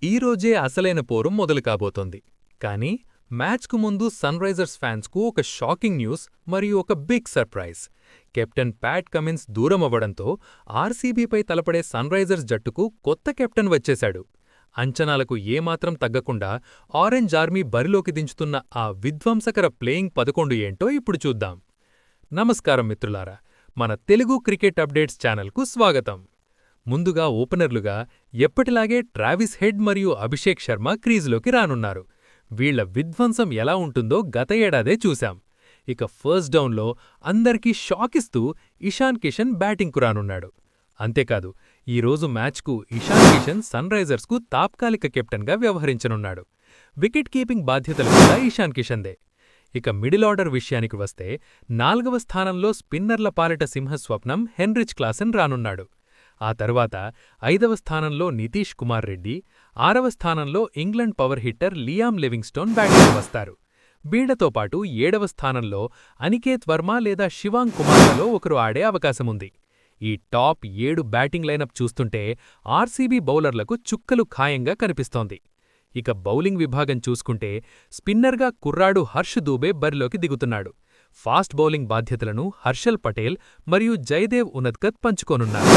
ఈరోజే అసలైన పోరు మొదలు కాబోతోంది. కానీ మ్యాచ్కు ముందు సన్ రైజర్స్ ఫ్యాన్స్కు ఒక షాకింగ్ న్యూస్ మరియు ఒక big surprise. Captain Pat Cummins దూరమవ్వడంతో ఆర్సీబీపై తలపడే సన్ రైజర్స్ జట్టుకు కొత్త కెప్టెన్ వచ్చేశాడు. అంచనాలకు ఏమాత్రం తగ్గకుండా ఆరెంజ్ ఆర్మీ బరిలోకి దించుతున్న ఆ విధ్వంసకర ప్లేయింగ్ 11 ఏంటో ఇప్పుడు చూద్దాం. నమస్కారం మిత్రులారా, మన తెలుగు క్రికెట్ అప్డేట్స్ ఛానల్కు స్వాగతం. ముందుగా ఓపెనర్లుగా ఎప్పటిలాగే ట్రావిస్ హెడ్ మరియు అభిషేక్ శర్మ క్రీజులోకి రానున్నారు. వీళ్ల విధ్వంసం ఎలా ఉంటుందో గత ఏడాదే చూశాం. ఇక ఫస్ట్ డౌన్లో అందరికీ షాకిస్తూ ఇషాన్ కిషన్ బ్యాటింగ్కు రానున్నాడు. అంతేకాదు, ఈరోజు మ్యాచ్కు ఇషాన్ కిషన్ సన్ రైజర్స్కు తాత్కాలిక కెప్టెన్గా వ్యవహరించనున్నాడు. వికెట్ కీపింగ్ బాధ్యతలు కూడా ఇషాన్ కిషన్దే. ఇక మిడిల్ ఆర్డర్ విషయానికి వస్తే 4వ స్థానంలో స్పిన్నర్ల పాలిట సింహస్వప్నం హెన్రిచ్ క్లాసెన్ రానున్నాడు. ఆ తర్వాత 5వ స్థానంలో నితీష్ కుమార్ రెడ్డి, 6వ స్థానంలో England power hitter Liam Livingstone బ్యాటింగ్కు వస్తారు. వీళ్లతో పాటు 7వ స్థానంలో అనికేత్ వర్మ లేదా శివాంగ్ కుమార్లలో ఒకరు ఆడే అవకాశముంది. ఈ టాప్ 7 బ్యాటింగ్ లైనప్ చూస్తుంటే ఆర్సీబీ బౌలర్లకు చుక్కలు ఖాయంగా కనిపిస్తోంది. ఇక బౌలింగ్ విభాగం చూసుకుంటే స్పిన్నర్గా కుర్రాడు హర్ష్ దూబే బరిలోకి దిగుతున్నాడు. ఫాస్ట్ బౌలింగ్ బాధ్యతలను హర్షల్ పటేల్ మరియు జయదేవ్ ఉనద్కత్ పంచుకోనున్నారు.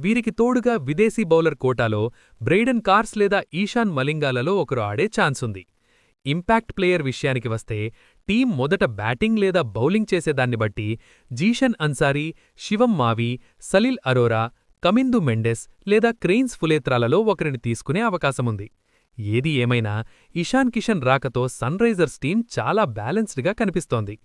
వీరికి తోడుగా విదేశీ బౌలర్ కోటాలో బ్రెయిడన్ కార్స్ లేదా ఈశాన్ మలింగాలలో ఒకరు ఆడే ఛాన్సుంది. ఇంపాక్ట్ ప్లేయర్ విషయానికి వస్తే టీం మొదట బ్యాటింగ్ లేదా బౌలింగ్ చేసేదాన్ని బట్టి జీషన్ అన్సారీ, శివం మావి, సలిల్ అరోరా, కమిందు మెండెస్ లేదా క్రెయిన్స్ ఫులేత్రాలలో ఒకరిని తీసుకునే అవకాశముంది. ఏది ఏమైనా ఇషాన్ కిషన్ రాకతో సన్ రైజర్స్ టీం చాలా బ్యాలెన్స్డ్గా కనిపిస్తోంది.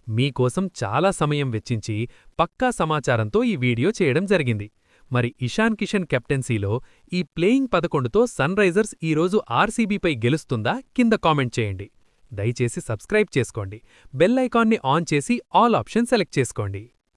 మీకోసం చాలా సమయం వెచ్చించి పక్కా సమాచారంతో ఈ వీడియో చేయడం జరిగింది. మరి ఇషాన్ కిషన్ కెప్టెన్సీలో ఈ ప్లేయింగ్ 11తో సన్ రైజర్స్ ఈరోజు ఆర్సీబీపై గెలుస్తుందా? కింద కామెంట్ చేయండి. దయచేసి సబ్స్క్రైబ్ చేసుకోండి. బెల్ ఐకాన్ని ఆన్ చేసి ఆల్ ఆప్షన్ సెలెక్ట్ చేసుకోండి.